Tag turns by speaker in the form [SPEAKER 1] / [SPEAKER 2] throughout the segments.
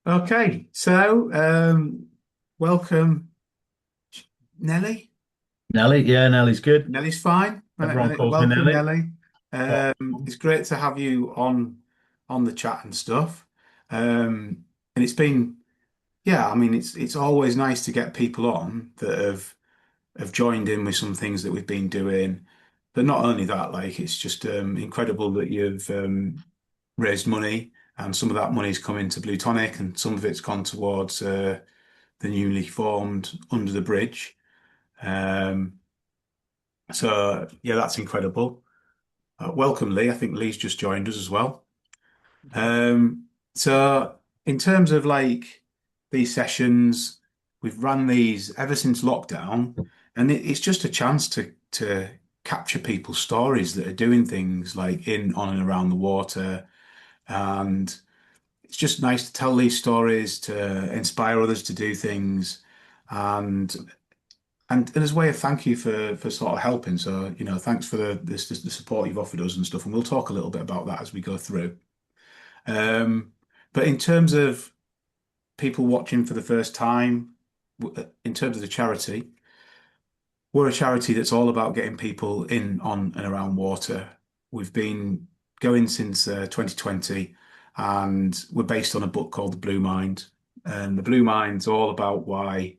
[SPEAKER 1] Okay, so welcome, Nelly.
[SPEAKER 2] Nelly, yeah, Nelly's good.
[SPEAKER 1] Nelly's fine.
[SPEAKER 2] Everyone calls me
[SPEAKER 1] Welcome,
[SPEAKER 2] Nelly.
[SPEAKER 1] Nelly.
[SPEAKER 2] What?
[SPEAKER 1] It's great to have you on the chat and stuff. And it's been, yeah, I mean, it's always nice to get people on that have joined in with some things that we've been doing. But not only that, like it's just incredible that you've raised money, and some of that money's come into Bluetonic, and some of it's gone towards the newly formed Under the Bridge. Um, so yeah, that's incredible. Welcome, Lee. I think Lee's just joined us as well. So in terms of like these sessions, we've run these ever since lockdown, and it's just a chance to capture people's stories that are doing things like in, on, and around the water, and it's just nice to tell these stories to inspire others to do things. And as a way of thank you for sort of helping. So, thanks for the support you've offered us and stuff. And we'll talk a little bit about that as we go through. Um, but in terms of people watching for the first time, in terms of the charity, we're a charity that's all about getting people in, on, and around water. We've been going since 2020, and we're based on a book called The Blue Mind. And The Blue Mind's all about why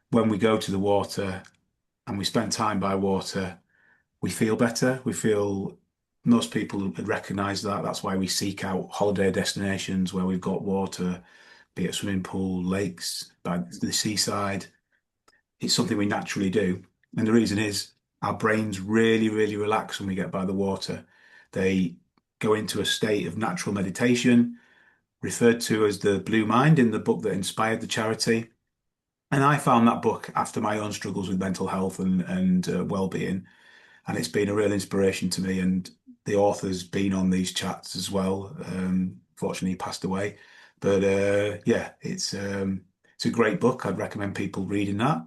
[SPEAKER 1] when we go to the water and we spend time by water, we feel better. We feel most people would recognize that. That's why we seek out holiday destinations where we've got water, be it a swimming pool, lakes, by the seaside. It's something we naturally do. And the reason is our brains really, really relax when we get by the water. They go into a state of natural meditation, referred to as the Blue Mind in the book that inspired the charity. And I found that book after my own struggles with mental health and well-being, and it's been a real inspiration to me. And the author's been on these chats as well. Fortunately, he passed away, but yeah, it's a great book. I'd recommend people reading that.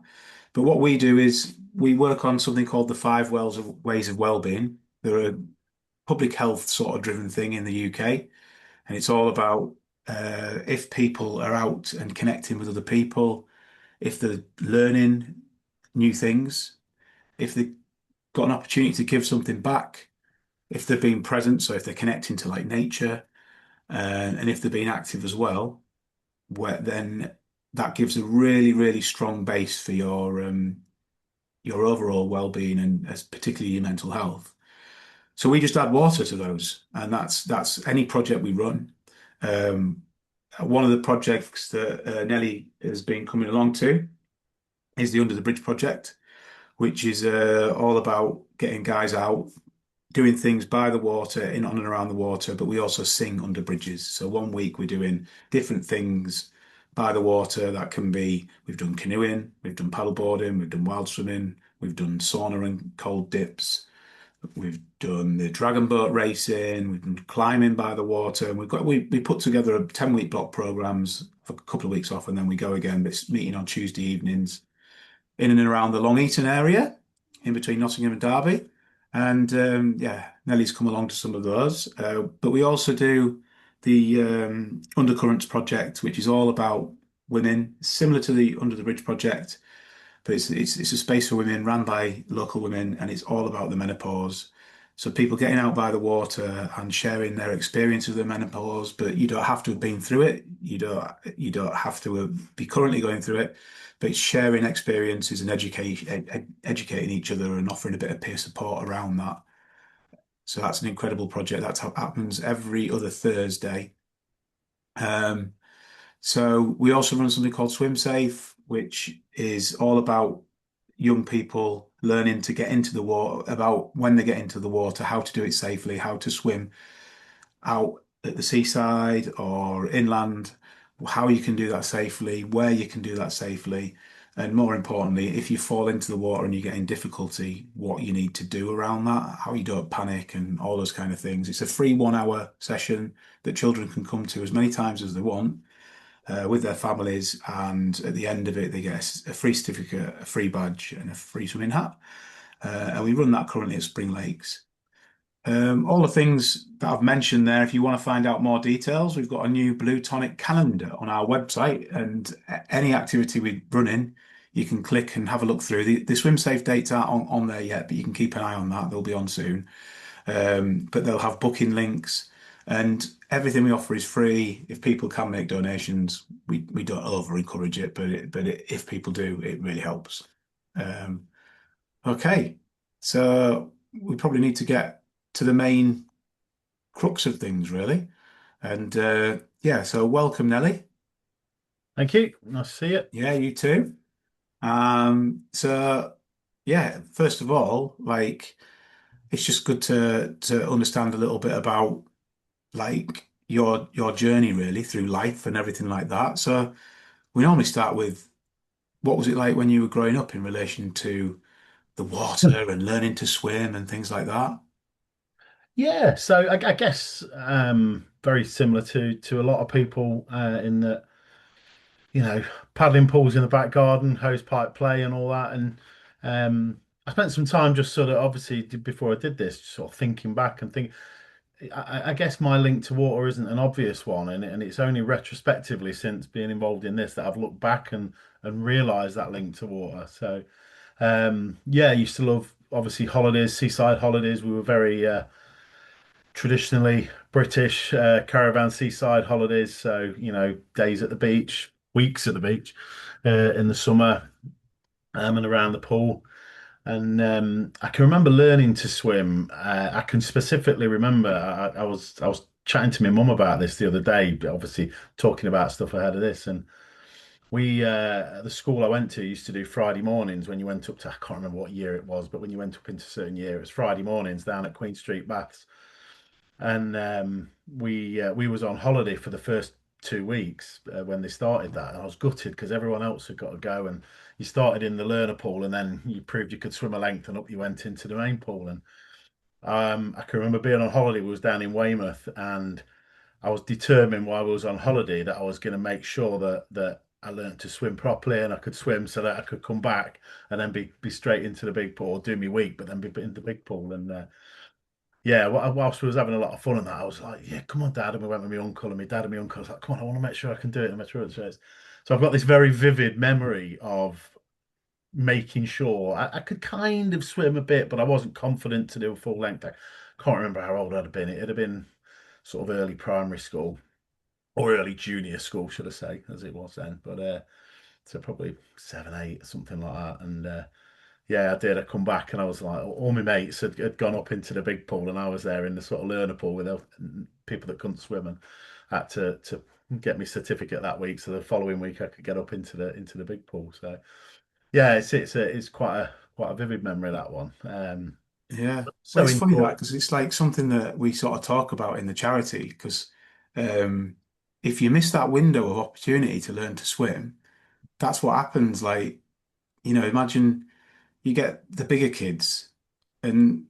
[SPEAKER 1] But what we do is we work on something called the five wells of ways of well-being. They're a public health sort of driven thing in the UK, and it's all about if people are out and connecting with other people, if they're learning new things, if they've got an opportunity to give something back, if they're being present, so if they're connecting to like nature, and if they're being active as well, where then that gives a really, really strong base for your overall well-being and as particularly your mental health. So we just add water to those, and that's any project we run. Um, One of the projects that Nelly has been coming along to is the Under the Bridge project, which is all about getting guys out doing things by the water, in, on, and around the water, but we also sing under bridges. So one week we're doing different things by the water. That can be, we've done canoeing, we've done paddleboarding, we've done wild swimming, we've done sauna and cold dips, we've done the dragon boat racing, we've done climbing by the water, and we put together a 10-week block programs for a couple of weeks off, and then we go again. It's meeting on Tuesday evenings in and around the Long Eaton area, in between Nottingham and Derby. And yeah, Nelly's come along to some of those. But we also do the Undercurrents project, which is all about women, similar to the Under the Bridge project, but it's a space for women run by local women, and it's all about the menopause. So people getting out by the water and sharing their experience of the menopause, but you don't have to have been through it. You don't have to be currently going through it, but it's sharing experiences and educating each other and offering a bit of peer support around that. So that's an incredible project. That happens every other Thursday. Um, so we also run something called Swim Safe, which is all about young people learning to get into the water, about when they get into the water, how to do it safely, how to swim out at the seaside or inland, how you can do that safely, where you can do that safely, and more importantly, if you fall into the water and you get in difficulty, what you need to do around that, how you don't panic, and all those kind of things. It's a free 1 hour session that children can come to as many times as they want with their families, and at the end of it, they get a free certificate, a free badge, and a free swimming hat. And we run that currently at Spring Lakes. All the things that I've mentioned there, if you want to find out more details, we've got a new Bluetonic calendar on our website, and any activity we run in, you can click and have a look through. The swim safe dates aren't on there yet, but you can keep an eye on that. They'll be on soon. But they'll have booking links, and everything we offer is free. If people can make donations, we don't over encourage it, if people do, it really helps. Um, okay, so we probably need to get to the main crux of things, really. And yeah, so welcome, Nelly.
[SPEAKER 2] Thank you. Nice to see you.
[SPEAKER 1] Yeah, you too. So yeah, first of all, like it's just good to understand a little bit about like your journey really through life and everything like that. So we normally start with what was it like when you were growing up in relation to the water and learning to swim and things like that?
[SPEAKER 2] Yeah, so I guess very similar to a lot of people in that, paddling pools in the back garden, hose pipe play, and all that. And I spent some time just sort of obviously before I did this, sort of thinking back and think. I guess my link to water isn't an obvious one, and it's only retrospectively since being involved in this that I've looked back and realised that link to water. So yeah, I used to love obviously holidays, seaside holidays. We were very traditionally British caravan seaside holidays. So, days at the beach, weeks at the beach in the summer and around the pool. And I can remember learning to swim. I can specifically remember I was chatting to my mum about this the other day, obviously talking about stuff ahead of this. And we the school I went to used to do Friday mornings when you went up to, I can't remember what year it was, but when you went up into a certain year, it was Friday mornings down at Queen Street Baths. And we was on holiday for the first 2 weeks when they started that, and I was gutted because everyone else had got to go, and you started in the learner pool, and then you proved you could swim a length, and up you went into the main pool. And I can remember being on holiday. We was down in Weymouth, and I was determined while I was on holiday that I was going to make sure that I learned to swim properly and I could swim so that I could come back and then be straight into the big pool, do me week, but then be in the big pool. And yeah, whilst we was having a lot of fun and that, I was like, yeah, come on, Dad. And we went with my uncle and my dad and my uncle. I was like, come on, I want to make sure I can do it and make sure it's right. So I've got this very vivid memory of making sure I could kind of swim a bit, but I wasn't confident to do a full length. I can't remember how old I'd have been. It'd have been sort of early primary school or early junior school, should I say, as it was then. But so probably 7, 8, something like that. And yeah, I did. I come back and I was like, all my mates had gone up into the big pool, and I was there in the sort of learner pool with people that couldn't swim, and had to get my certificate that week. So the following week I could get up into the big pool. So yeah, it's quite a vivid memory, that one.
[SPEAKER 1] Yeah. Well,
[SPEAKER 2] So
[SPEAKER 1] it's funny that
[SPEAKER 2] enjoy.
[SPEAKER 1] because it's like something that we sort of talk about in the charity because um, if you miss that window of opportunity to learn to swim, that's what happens. Like, imagine you get the bigger kids and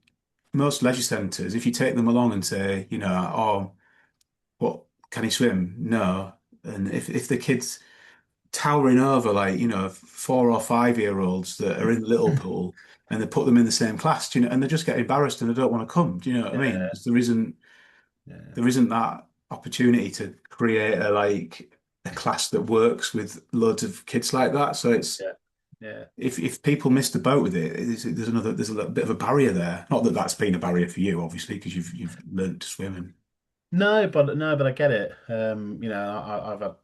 [SPEAKER 1] most leisure centres, if you take them along and say, oh, what can he swim? No. And if the kids towering over like, 4 or 5 year olds that are in the little pool and they put them in the same class, and they just get embarrassed and they don't want to come. Do you know what I mean?
[SPEAKER 2] Yeah,
[SPEAKER 1] Because
[SPEAKER 2] yeah,
[SPEAKER 1] there isn't that opportunity to create a class that works with loads of kids like that. So it's
[SPEAKER 2] yeah, yeah.
[SPEAKER 1] if people miss the boat with it, there's a little bit of a barrier there. Not that that's been a barrier for you, obviously, because you've learned to swim and
[SPEAKER 2] No, but I get it. I've had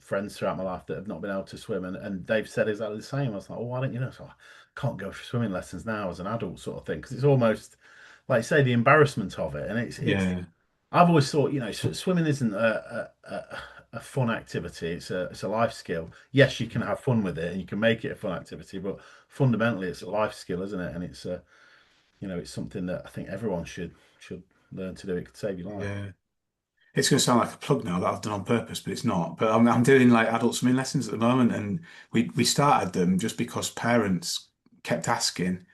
[SPEAKER 2] friends throughout my life that have not been able to swim, and they've said exactly the same. I was like, oh, why don't you know? So I can't go for swimming lessons now as an adult, sort of thing, because it's almost like say the embarrassment of it, and it's.
[SPEAKER 1] yeah,
[SPEAKER 2] I've always thought, swimming isn't a fun activity. It's a life skill. Yes, you can have fun with it, and you can make it a fun activity, but fundamentally, it's a life skill, isn't it? And it's something that I think everyone should learn to do. It could save your life.
[SPEAKER 1] yeah. It's going to sound like a plug now that I've done on purpose, but it's not. But I'm doing like adult swimming lessons at the moment, and we started them just because parents kept asking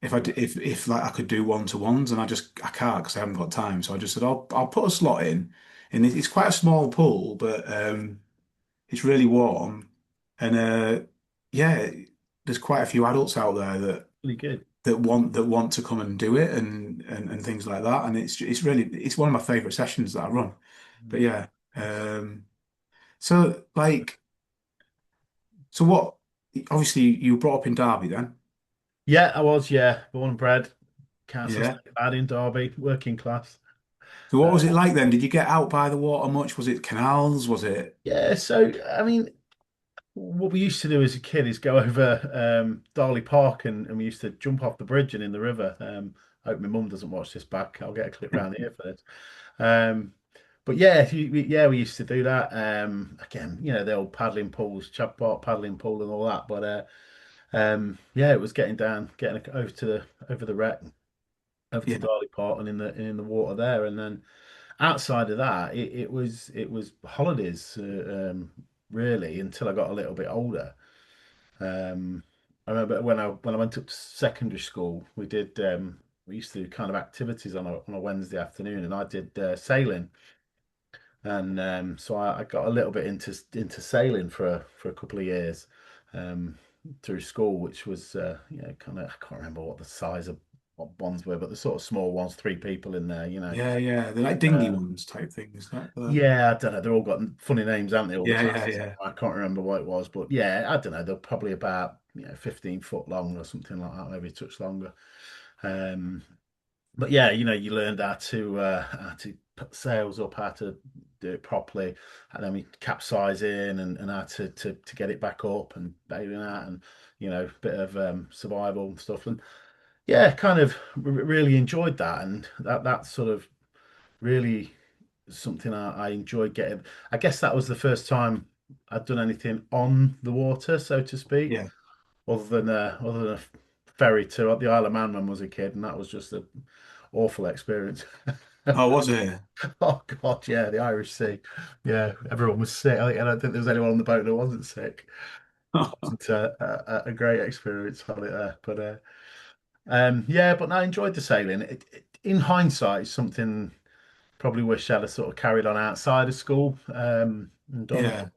[SPEAKER 1] if like I could do one-to-ones, and I can't because I haven't got time. So I just said I'll put a slot in, and it's quite a small pool, but it's really warm, and yeah, there's quite a few adults out there that
[SPEAKER 2] Really good.
[SPEAKER 1] that want to come and do it and things like that. And it's really it's one of my favorite sessions that I run. But
[SPEAKER 2] Mm.
[SPEAKER 1] yeah, so like so what? Obviously, you were brought up in Derby then.
[SPEAKER 2] Yeah, I was, yeah, born and bred, council
[SPEAKER 1] Yeah.
[SPEAKER 2] estate lad in Derby, working class.
[SPEAKER 1] So what
[SPEAKER 2] Uh,
[SPEAKER 1] was it like then? Did you get out by the water much? Was it canals? Was it?
[SPEAKER 2] yeah, so I mean, what we used to do as a kid is go over Darley Park and we used to jump off the bridge and in the river. I hope my mum doesn't watch this back. I'll get a clip round here for this. Um, but yeah, yeah, we used to do that. Again, the old paddling pools, Chap Park paddling pool and all that. But yeah, it was getting down, getting over to the over the wreck, over to
[SPEAKER 1] Yeah,
[SPEAKER 2] Darley Park and in the water there, and then outside of that, it was holidays really until I got a little bit older. Um, I remember when I went up to secondary school, we used to do kind of activities on a Wednesday afternoon, and I did sailing, and so I got a little bit into sailing for a couple of years through school, which was kind of I can't remember what the size of what ones were, but the sort of small ones, three people in there.
[SPEAKER 1] yeah, yeah. They're like dinghy
[SPEAKER 2] Uh,
[SPEAKER 1] ones type things. Like the,
[SPEAKER 2] Yeah, I don't know. They're all got funny names, haven't they? All the
[SPEAKER 1] yeah, yeah,
[SPEAKER 2] classes.
[SPEAKER 1] yeah,
[SPEAKER 2] I can't remember what it was, but yeah, I don't know. They're probably about 15 foot long or something like that, maybe a touch longer. Um, but yeah, you learned how to put sails up, how to do it properly, and then we capsize in and how to get it back up and bailing out and a bit of survival and stuff. And yeah, kind of really enjoyed that, and that sort of really something I enjoyed getting. I guess that was the first time I'd done anything on the water, so to speak,
[SPEAKER 1] yeah.
[SPEAKER 2] other than a ferry to the Isle of Man when I was a kid, and that was just an awful experience.
[SPEAKER 1] Oh, was it?
[SPEAKER 2] Oh God, yeah, the Irish Sea. Yeah, everyone was sick. I don't think there was anyone on the boat that wasn't sick. It's a great experience on it there, but yeah, but no, I enjoyed the sailing. In hindsight, it's something probably wish I'd have sort of carried on outside of school and done, but
[SPEAKER 1] Yeah.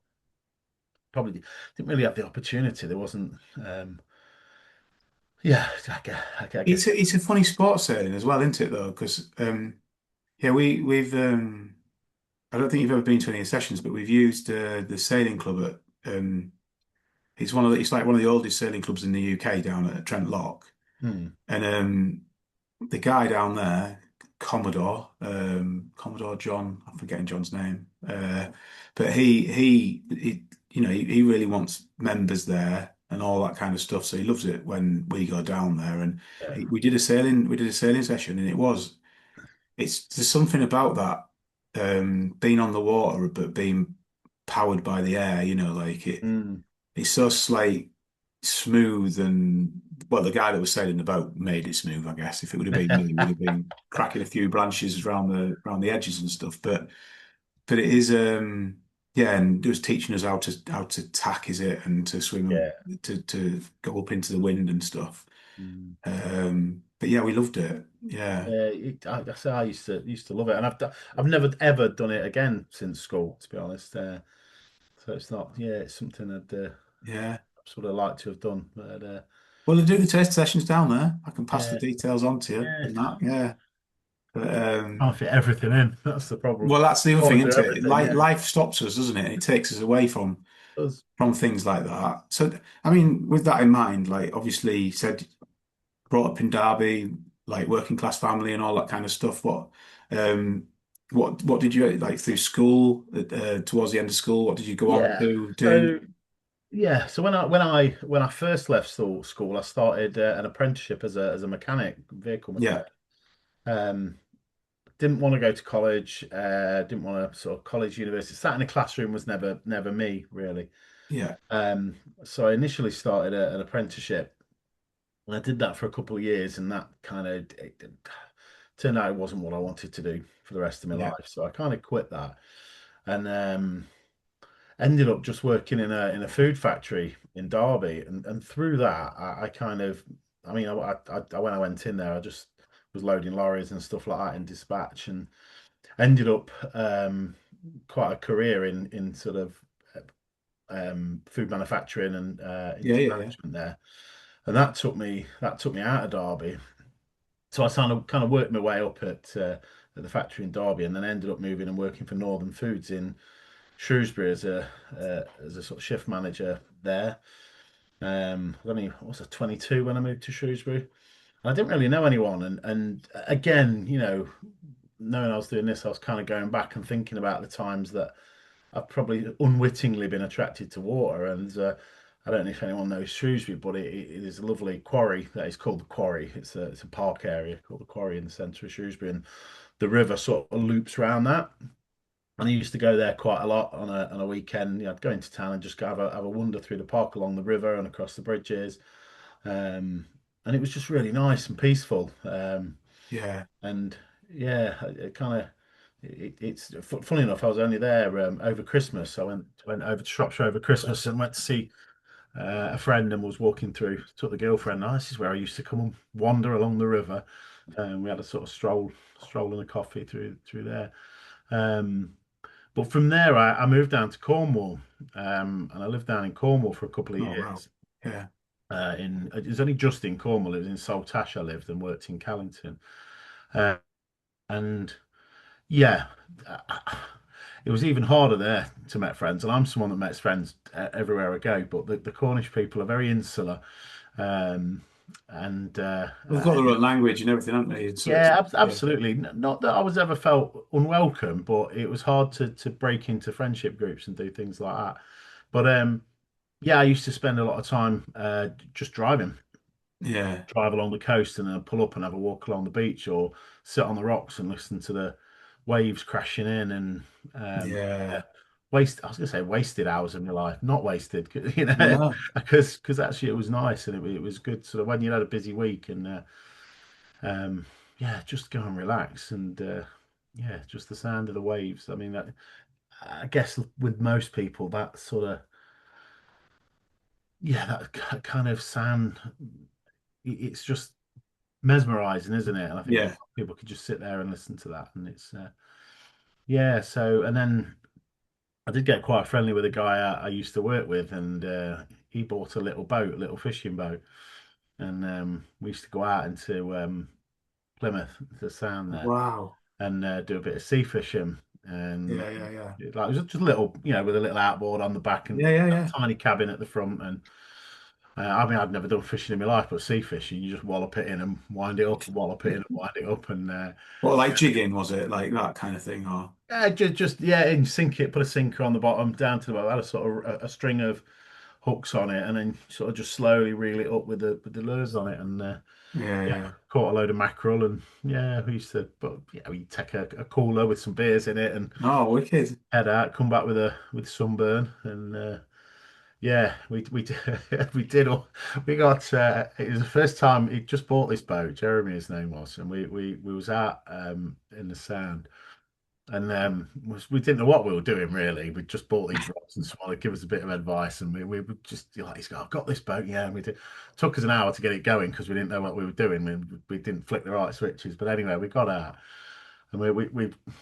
[SPEAKER 2] probably didn't really have the opportunity. There wasn't. Yeah, I guess
[SPEAKER 1] It's a funny sport sailing as well, isn't it though? Because yeah, we've I don't think you've ever been to any sessions, but we've used the sailing club at it's like one of the oldest sailing clubs in the UK down at Trent Lock.
[SPEAKER 2] hmm,
[SPEAKER 1] And the guy down there, Commodore John, I'm forgetting John's name. But he really wants members there and all that kind of stuff. So he loves it when we go down there. And
[SPEAKER 2] yeah,
[SPEAKER 1] we did a sailing session, and there's something about that being on the water but being powered by the air. Like
[SPEAKER 2] mm,
[SPEAKER 1] it's so slight, smooth, and well, the guy that was sailing the boat made it smooth, I guess. If it would have been me, we'd have been cracking a few branches around the edges and stuff. But it is yeah, and it was teaching us how to tack is it and to swim
[SPEAKER 2] yeah.
[SPEAKER 1] to go up into the wind and stuff.
[SPEAKER 2] Mm.
[SPEAKER 1] But yeah, we loved it. Yeah,
[SPEAKER 2] Yeah, I say I used to love it, and I've never ever done it again since school, to be honest. So it's not, yeah, it's something I'd
[SPEAKER 1] yeah.
[SPEAKER 2] sort of like to have done, but
[SPEAKER 1] Well, they do the test sessions down there. I can pass the
[SPEAKER 2] yeah,
[SPEAKER 1] details on to you
[SPEAKER 2] yeah,
[SPEAKER 1] and that. Yeah. But
[SPEAKER 2] can't fit everything in. That's the problem.
[SPEAKER 1] well, that's the other thing,
[SPEAKER 2] Want to
[SPEAKER 1] isn't
[SPEAKER 2] do
[SPEAKER 1] it?
[SPEAKER 2] everything,
[SPEAKER 1] Life,
[SPEAKER 2] yeah.
[SPEAKER 1] life stops us, doesn't it? And it takes us away from
[SPEAKER 2] It does.
[SPEAKER 1] from things like that. So, I mean, with that in mind, like obviously you said brought up in Derby, like working class family and all that kind of stuff. Um, what did you like through school? Towards the end of school, what did you go on
[SPEAKER 2] Yeah.
[SPEAKER 1] to do?
[SPEAKER 2] So yeah, so when I first left school, I started an apprenticeship as a mechanic, vehicle
[SPEAKER 1] Yeah,
[SPEAKER 2] mechanic. Um, didn't want to go to college. Didn't want to sort of college, university. Sat in a classroom was never me really.
[SPEAKER 1] yeah,
[SPEAKER 2] Um, so I initially started an apprenticeship, and I did that for a couple of years, and that kind of turned out it wasn't what I wanted to do for the rest of my
[SPEAKER 1] yeah,
[SPEAKER 2] life. So I kind of quit that, and ended up just working in a food factory in Derby, and through that, I kind of, I mean, when I went in there, I just was loading lorries and stuff like that in dispatch, and ended up quite a career in sort of food manufacturing and
[SPEAKER 1] yeah,
[SPEAKER 2] into
[SPEAKER 1] yeah, yeah.
[SPEAKER 2] management there. and that took me out of Derby. So I kind of worked my way up at the factory in Derby, and then ended up moving and working for Northern Foods in Shrewsbury as a sort of shift manager there. I was only what was I 22 when I moved to Shrewsbury. I didn't really know anyone, and again, knowing I was doing this, I was kind of going back and thinking about the times that I've probably unwittingly been attracted to water. And I don't know if anyone knows Shrewsbury, but it is a lovely quarry that is called the Quarry. It's a park area called the Quarry in the centre of Shrewsbury, and the river sort of loops around that. And I used to go there quite a lot on a weekend. I'd go into town and just go have a wander through the park along the river and across the bridges. Um, and it was just really nice and peaceful.
[SPEAKER 1] Yeah.
[SPEAKER 2] And yeah, it kind of it's funny enough. I was only there over Christmas. I went over to Shropshire over Christmas and went to see a friend, and was walking through. Took the girlfriend. Oh, this is where I used to come and wander along the river. And we had a sort of stroll and a coffee through there. Um, but from there, I moved down to Cornwall, and I lived down in Cornwall for a couple of
[SPEAKER 1] Oh wow.
[SPEAKER 2] years.
[SPEAKER 1] Yeah.
[SPEAKER 2] It was only just in Cornwall. It was in Saltash I lived and worked in Callington. Uh, and yeah, it was even harder there to make friends. And I'm someone that makes friends everywhere I go. But the Cornish people are very insular. Um, and
[SPEAKER 1] They've got their own language and everything, haven't they? And so it's
[SPEAKER 2] yeah,
[SPEAKER 1] yeah.
[SPEAKER 2] absolutely. Not that I was ever felt unwelcome, but it was hard to break into friendship groups and do things like that. But yeah, I used to spend a lot of time just driving.
[SPEAKER 1] Yeah.
[SPEAKER 2] Drive along the coast and then pull up and have a walk along the beach, or sit on the rocks and listen to the waves crashing in. And yeah,
[SPEAKER 1] Yeah.
[SPEAKER 2] I was gonna say wasted hours of my life, not wasted,
[SPEAKER 1] No.
[SPEAKER 2] because actually it was nice, and it was good. So when you had a busy week, and um, yeah, just go and relax. And yeah, just the sound of the waves. I mean, I guess with most people, that sort of, yeah, that kind of sound, it's just mesmerizing, isn't it? And I think
[SPEAKER 1] Yeah.
[SPEAKER 2] people could just sit there and listen to that, and it's yeah. So, and then I did get quite friendly with a guy I used to work with, and he bought a little boat, a little fishing boat, and we used to go out into Plymouth, the Sound there,
[SPEAKER 1] Wow.
[SPEAKER 2] and do a bit of sea fishing. And
[SPEAKER 1] Yeah. Yeah. Yeah.
[SPEAKER 2] like, it was just a little, with a little outboard on the back and
[SPEAKER 1] Yeah. Yeah. Yeah.
[SPEAKER 2] a tiny cabin at the front. And I mean, I'd never done fishing in my life, but sea fishing, you just wallop it in and wind it up, and wallop it in and wind it up. And
[SPEAKER 1] What, like jigging, was it? Like that kind of thing, or
[SPEAKER 2] just yeah, and sink it, put a sinker on the bottom down to the bottom, had a sort of a string of hooks on it, and then sort of just slowly reel it up with the lures on it. And
[SPEAKER 1] yeah,
[SPEAKER 2] yeah,
[SPEAKER 1] yeah.
[SPEAKER 2] caught a load of mackerel. And yeah, we used to, but yeah, we take a cooler with some beers in it and
[SPEAKER 1] Oh, wicked.
[SPEAKER 2] head out, come back with sunburn. And yeah, we we did all, we got it was the first time he just bought this boat. Jeremy, his name was, and we was out in the Sound. And we didn't know what we were doing really. We just bought these rods, and someone would give us a bit of advice, and we were just like, he's got, I've got this boat, yeah. And we did. Took us an hour to get it going because we didn't know what we were doing. We didn't flick the right switches. But anyway, we got out, and we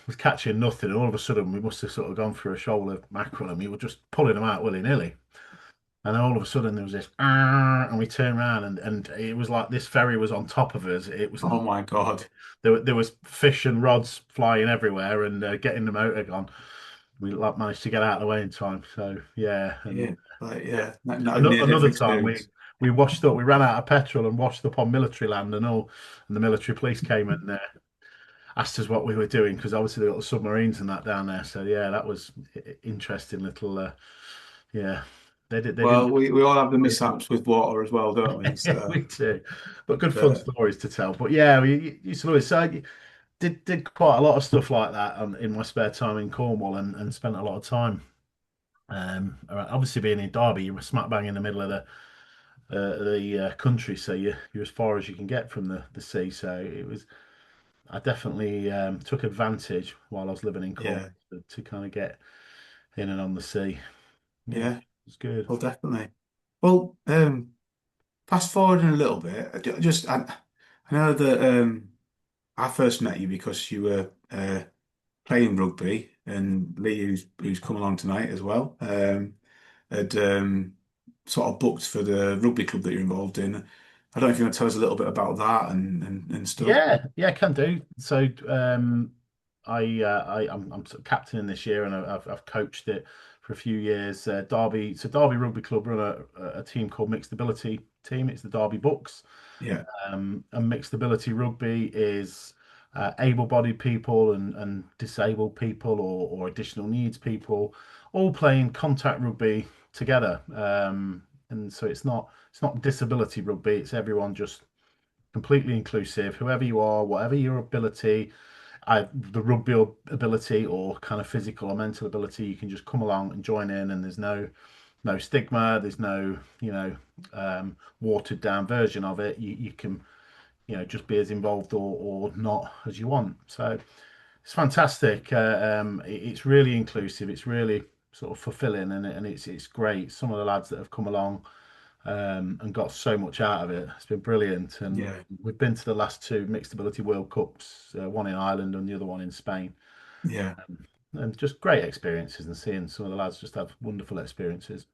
[SPEAKER 2] was catching nothing. And all of a sudden, we must have sort of gone through a shoal of mackerel, and we were just pulling them out willy nilly. And then all of a sudden, there was this, "Ah," and we turned around, and it was like this ferry was on top of us. It was
[SPEAKER 1] Oh my God.
[SPEAKER 2] there was fish and rods flying everywhere, and getting the motor gone. We like managed to get out of the way in time. So yeah. And
[SPEAKER 1] Yeah. Like
[SPEAKER 2] yeah,
[SPEAKER 1] yeah. Not a near death
[SPEAKER 2] another time
[SPEAKER 1] experience.
[SPEAKER 2] we washed up. We ran out of petrol and washed up on military land and all. And the military police came and asked us what we were doing, because obviously they got the submarines and that down there. So yeah, that was interesting little. Yeah, they didn't.
[SPEAKER 1] Well, we all have the mishaps with water as well, don't we? So,
[SPEAKER 2] We do, but good fun
[SPEAKER 1] but
[SPEAKER 2] stories to tell. But yeah, we used to always say. Did quite a lot of stuff like that in my spare time in Cornwall, and spent a lot of time. Obviously, being in Derby, you're smack bang in the middle of the country, so you're as far as you can get from the sea. So it was. I definitely took advantage while I was living in Cornwall
[SPEAKER 1] yeah,
[SPEAKER 2] to kind of get in and on the sea. Yeah,
[SPEAKER 1] yeah.
[SPEAKER 2] it's good.
[SPEAKER 1] Well, definitely. Well, fast forwarding a little bit, I know that I first met you because you were playing rugby, and Lee, who's come along tonight as well, had sort of booked for the rugby club that you're involved in. I don't know if you want to tell us a little bit about that and stuff.
[SPEAKER 2] Yeah, can do. So I'm sort of captaining this year, and I've coached it for a few years. Derby Rugby Club run a team called Mixed Ability Team. It's the Derby Bucks.
[SPEAKER 1] Yeah,
[SPEAKER 2] And mixed ability rugby is able-bodied people and disabled people or additional needs people all playing contact rugby together. And so it's not disability rugby. It's everyone just completely inclusive. Whoever you are, whatever your ability, the rugby ability or kind of physical or mental ability, you can just come along and join in. And there's no stigma. There's no watered down version of it. You can just be as involved or not as you want. So it's fantastic. It's really inclusive. It's really sort of fulfilling, and it's great. Some of the lads that have come along and got so much out of it. It's been brilliant, and
[SPEAKER 1] yeah,
[SPEAKER 2] we've been to the last two mixed ability World Cups, one in Ireland and the other one in Spain,
[SPEAKER 1] yeah.
[SPEAKER 2] and just great experiences. And seeing some of the lads just have wonderful experiences.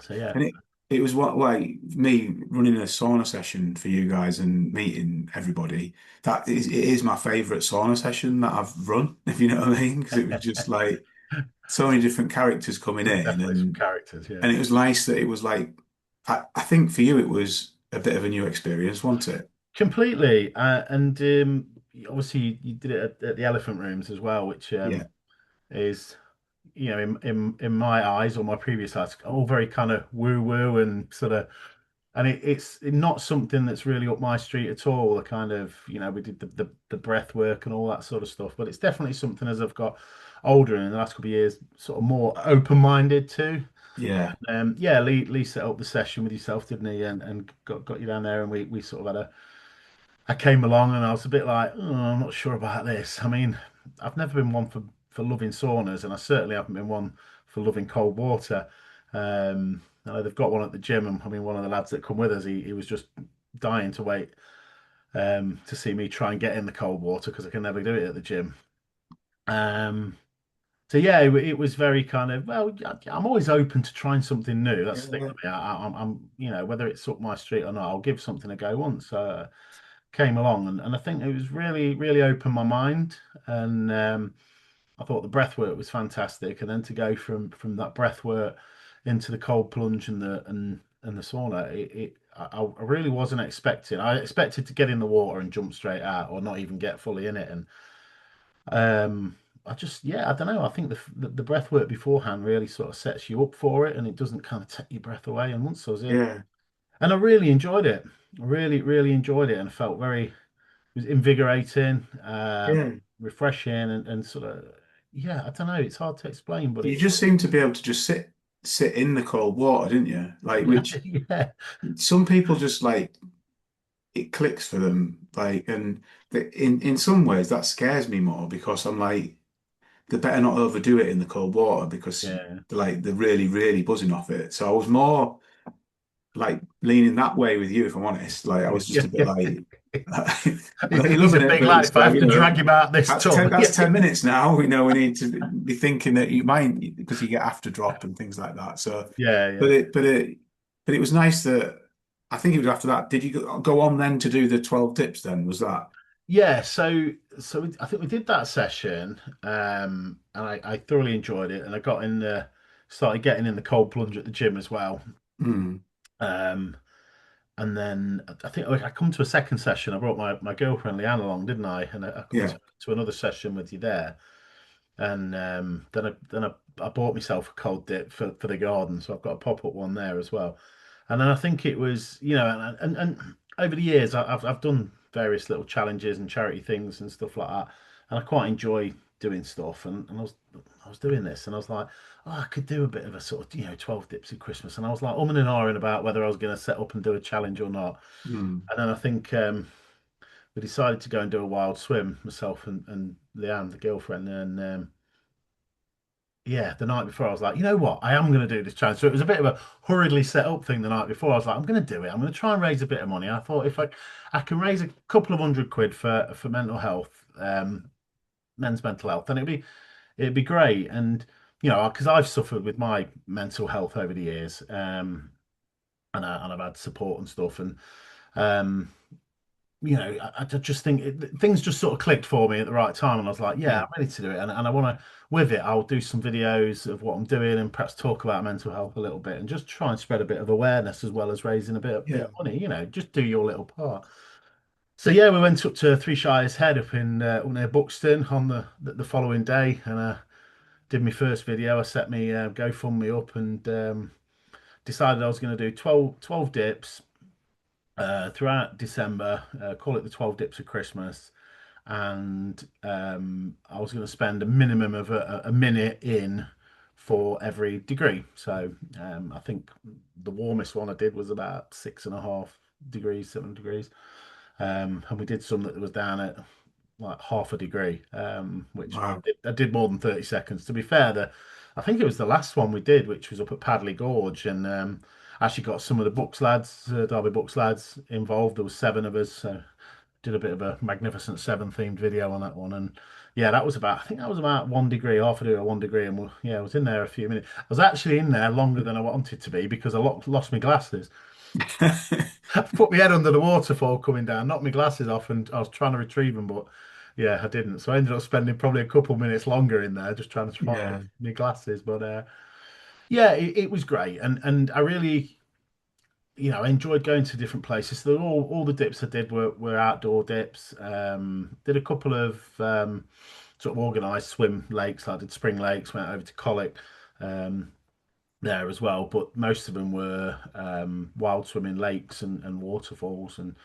[SPEAKER 2] So yeah,
[SPEAKER 1] And it was what like me running a sauna session for you guys and meeting everybody. It is my favorite sauna session that I've run, if you know what I mean, because it was just like so many different characters coming in,
[SPEAKER 2] definitely some characters. Yeah.
[SPEAKER 1] and it was nice that it was like I think for you it was a bit of a new experience, wasn't it?
[SPEAKER 2] Completely, and obviously you did it at the Elephant Rooms as well, which
[SPEAKER 1] Yeah,
[SPEAKER 2] is in my eyes or my previous eyes, all very kind of woo woo and sort of, and it's not something that's really up my street at all. The kind of we did the breath work and all that sort of stuff, but it's definitely something as I've got older and in the last couple of years, sort of more open minded to.
[SPEAKER 1] yeah,
[SPEAKER 2] Yeah, Lee set up the session with yourself, didn't he? And got you down there, and we sort of had a I came along and I was a bit like, oh, I'm not sure about this. I mean, I've never been one for loving saunas, and I certainly haven't been one for loving cold water. I know they've got one at the gym, and I mean, one of the lads that come with us, he was just dying to wait to see me try and get in the cold water because I can never do it at the gym. Um, so yeah, it was very kind of I'm always open to trying something new. That's the thing
[SPEAKER 1] yeah,
[SPEAKER 2] with me. I'm whether it's up my street or not, I'll give something a go once. Came along and I think it was really opened my mind and I thought the breath work was fantastic and then to go from that breath work into the cold plunge and the sauna I really wasn't expecting. I expected to get in the water and jump straight out or not even get fully in it and I just I don't know. I think the breath work beforehand really sort of sets you up for it and it doesn't kind of take your breath away. And once I was in,
[SPEAKER 1] yeah,
[SPEAKER 2] and I really enjoyed it. I really enjoyed it and felt very was invigorating,
[SPEAKER 1] yeah.
[SPEAKER 2] refreshing, and sort of I don't know. It's hard to explain, but
[SPEAKER 1] You
[SPEAKER 2] it
[SPEAKER 1] just seem to be able to just sit in the cold water, didn't you? Like which
[SPEAKER 2] yeah
[SPEAKER 1] some people just like it clicks for them. Like and in some ways that scares me more because I'm like they better not overdo it in the cold water because
[SPEAKER 2] yeah
[SPEAKER 1] they're really buzzing off it. So I was more like leaning that way with you, if I'm honest. Like I was just
[SPEAKER 2] yeah.
[SPEAKER 1] a bit like, I know you're
[SPEAKER 2] He's a
[SPEAKER 1] loving it,
[SPEAKER 2] big
[SPEAKER 1] but
[SPEAKER 2] lad.
[SPEAKER 1] it's
[SPEAKER 2] If I
[SPEAKER 1] like
[SPEAKER 2] have to drag him out this tub,
[SPEAKER 1] that's 10 minutes now. We need to be thinking that you might because you get after drop and things like that. So, but
[SPEAKER 2] yeah.
[SPEAKER 1] it was nice that I think it was after that. Did you go on then to do the 12 dips? Then was that?
[SPEAKER 2] Yeah, I think we did that session, and I thoroughly enjoyed it, and I got in the started getting in the cold plunge at the gym as well.
[SPEAKER 1] Mm,
[SPEAKER 2] Um, And then I think I come to a second session. I brought my girlfriend Leanne along, didn't I? And I come
[SPEAKER 1] yeah,
[SPEAKER 2] to another session with you there. And I bought myself a cold dip for the garden, so I've got a pop up one there as well. And then I think it was and over the years I've done various little challenges and charity things and stuff like that, and I quite enjoy doing stuff. And I was doing this, and I was like, oh, I could do a bit of a sort of 12 dips at Christmas, and I was like umming and ahhing about whether I was going to set up and do a challenge or not.
[SPEAKER 1] mm,
[SPEAKER 2] And then I think we decided to go and do a wild swim, myself and Leanne, the girlfriend, and the night before I was like, you know what, I am going to do this challenge. So it was a bit of a hurriedly set up thing the night before. I was like, I'm going to do it. I'm going to try and raise a bit of money. I thought if I can raise a couple of £100 for mental health, men's mental health, then it'd be great. And because I've suffered with my mental health over the years, and I've had support and stuff, Um, I just think things just sort of clicked for me at the right time, and I was like, yeah,
[SPEAKER 1] Yeah.
[SPEAKER 2] I'm ready to do it, and I want to. With it, I'll do some videos of what I'm doing, and perhaps talk about mental health a little bit, and just try and spread a bit of awareness as well as raising a bit
[SPEAKER 1] Yeah.
[SPEAKER 2] of money. Just do your little part. So yeah, we went up to Three Shires Head up near Buxton on the following day, and did my first video. I set me GoFundMe up and decided I was going to do 12 dips throughout December. Call it the 12 dips of Christmas, and I was going to spend a minimum of a minute in for every degree. So I think the warmest one I did was about 6.5 degrees, 7 degrees. And we did some that was down at like half a degree, which
[SPEAKER 1] Wow.
[SPEAKER 2] I did more than 30 seconds. To be fair, I think it was the last one we did, which was up at Padley Gorge, and actually got some of the Bucks lads, Derby Bucks lads involved. There was seven of us, so did a bit of a Magnificent Seven themed video on that one, and yeah, I think that was about 1 degree, half a degree, or 1 degree, and yeah, I was in there a few minutes. I was actually in there longer than I wanted to be because I lost my glasses. I put my head under the waterfall coming down, knocked my glasses off, and I was trying to retrieve them, but yeah, I didn't. So I ended up spending probably a couple minutes longer in there just trying to find
[SPEAKER 1] Yeah.
[SPEAKER 2] my glasses. But yeah, it was great, and I really, I enjoyed going to different places. So all the dips I did were outdoor dips. Did a couple of sort of organised swim lakes. I did Spring Lakes, went over to Colic. Um, there as well, but most of them were wild swimming lakes and waterfalls. And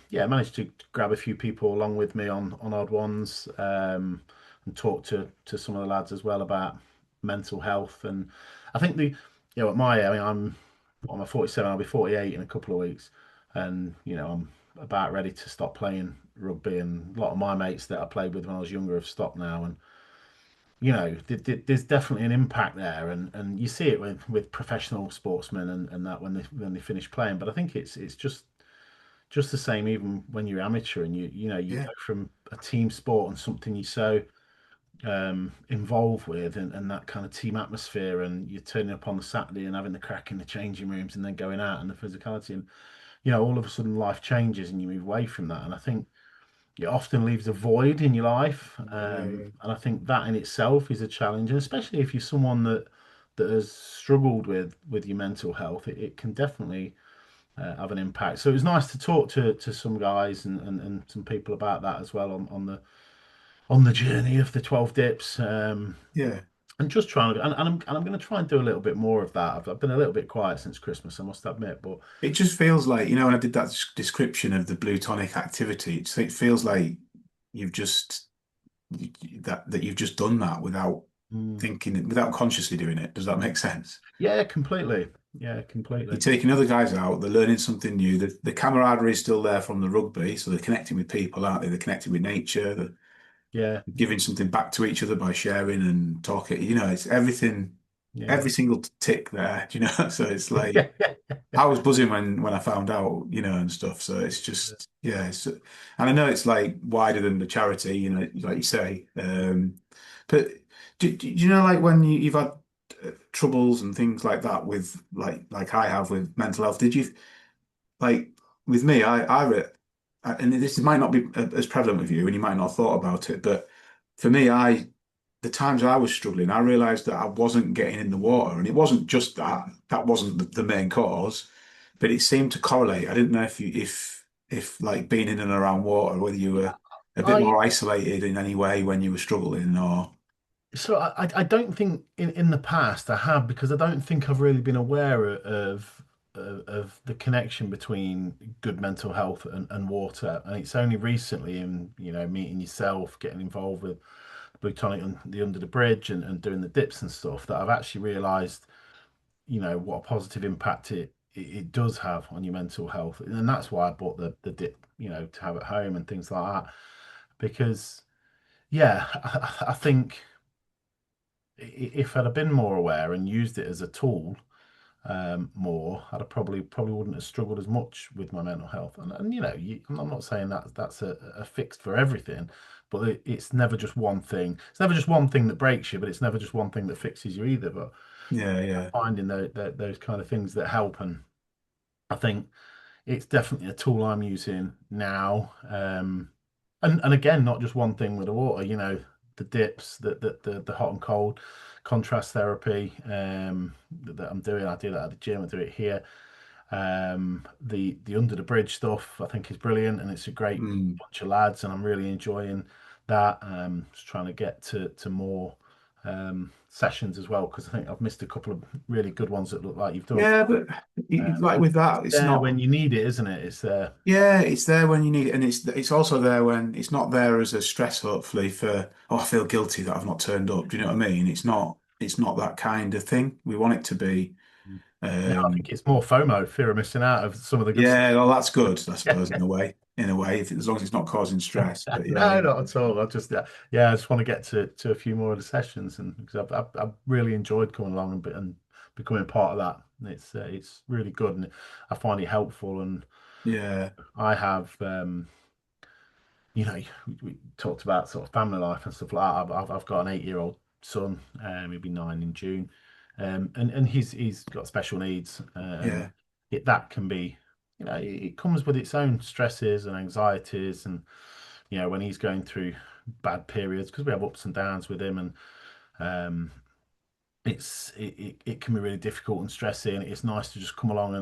[SPEAKER 2] yeah, I managed to grab a few people along with me on odd ones, and talk to some of the lads as well about mental health. And I think at my age, I mean, I'm 47, I'll be 48 in a couple of weeks, and I'm about ready to stop playing rugby. And a lot of my mates that I played with when I was younger have stopped now, and there's definitely an impact there, and you see it with professional sportsmen and that when they finish playing. But I think it's just the same even when you're amateur, and you
[SPEAKER 1] Yeah.
[SPEAKER 2] go from a team sport and something you're so involved with, and that kind of team atmosphere, and you're turning up on the Saturday and having the crack in the changing rooms, and then going out and the physicality, and all of a sudden life changes and you move away from that. And I think it often leaves a void in your life.
[SPEAKER 1] Yeah. Yeah.
[SPEAKER 2] And I think that in itself is a challenge, and especially if you're someone that has struggled with your mental health, it can definitely have an impact. So it was nice to talk to some guys and some people about that as well on the journey of the 12 dips.
[SPEAKER 1] Yeah.
[SPEAKER 2] And just trying to, and I'm going to try and do a little bit more of that. I've been a little bit quiet since Christmas, I must admit, but
[SPEAKER 1] It just feels like, when I did that description of the Bluetonic activity, it feels like you've just that you've just done that without
[SPEAKER 2] mm,
[SPEAKER 1] thinking, without consciously doing it. Does that make sense?
[SPEAKER 2] yeah, completely. Yeah,
[SPEAKER 1] You're
[SPEAKER 2] completely.
[SPEAKER 1] taking other guys out, they're learning something new. The camaraderie is still there from the rugby, so they're connecting with people, aren't they? They're connecting with nature, they're
[SPEAKER 2] Yeah,
[SPEAKER 1] giving something back to each other by sharing and talking. It's everything,
[SPEAKER 2] yeah.
[SPEAKER 1] every single tick there, So it's like
[SPEAKER 2] Yeah, yeah,
[SPEAKER 1] I was buzzing when I found out, and stuff. So it's just, yeah. And I know it's like wider than the charity, like you say. But do you know, like when you've had troubles and things like that with, like I have with mental health, did you like with me? And this might not be as prevalent with you, and you might not have thought about it, but for me, the times I was struggling, I realized that I wasn't getting in the water. And it wasn't just that. That wasn't the main cause, but it seemed to correlate. I didn't know if like being in and around water, whether you were a bit
[SPEAKER 2] I
[SPEAKER 1] more isolated in any way when you were struggling or
[SPEAKER 2] so I don't think in the past I have, because I don't think I've really been aware of the connection between good mental health and water. And it's only recently in meeting yourself, getting involved with Bluetonic and the Under the Bridge, and doing the dips and stuff, that I've actually realised what a positive impact it does have on your mental health. And that's why I bought the dip, to have at home and things like that. Because yeah, I think if I'd have been more aware and used it as a tool more, I'd have probably wouldn't have struggled as much with my mental health. And I'm not saying that that's a fix for everything, but it's never just one thing. It's never just one thing that breaks you, but it's never just one thing that fixes you either. But
[SPEAKER 1] yeah, yeah,
[SPEAKER 2] finding those kind of things that help, and I think it's definitely a tool I'm using now. And again, not just one thing with the water, the dips, the hot and cold contrast therapy that I'm doing. I do that at the gym, I do it here. The under the bridge stuff I think is brilliant, and it's a great
[SPEAKER 1] Mm.
[SPEAKER 2] bunch of lads, and I'm really enjoying that. Just trying to get to more sessions as well, because I think I've missed a couple of really good ones that look like you've done.
[SPEAKER 1] Yeah, but like with that, it's
[SPEAKER 2] There
[SPEAKER 1] not.
[SPEAKER 2] when you need it, isn't it? It's there.
[SPEAKER 1] Yeah, it's there when you need it, and it's also there when it's not there as a stress, hopefully, for oh, I feel guilty that I've not turned up. Do you know what I mean? It's not that kind of thing. We want it to be.
[SPEAKER 2] Now I think
[SPEAKER 1] Um,
[SPEAKER 2] it's more FOMO, fear of missing out of some of the good stuff.
[SPEAKER 1] yeah, well, that's good, I
[SPEAKER 2] Yeah.
[SPEAKER 1] suppose, in a way. In a way, if as long as it's not causing stress. But yeah,
[SPEAKER 2] No, not at all. I just yeah, I just want to get to a few more of the sessions, and because I've really enjoyed coming along and becoming part of that. It's really good, and I find it helpful. And
[SPEAKER 1] yeah,
[SPEAKER 2] I have we talked about sort of family life and stuff like that. I've got an 8-year-old son. He'll be 9 in June, and he's got special needs, and
[SPEAKER 1] yeah,
[SPEAKER 2] that can be, it comes with its own stresses and anxieties, and when he's going through bad periods, because we have ups and downs with him, and um, it can be really difficult and stressing. It's nice to just come along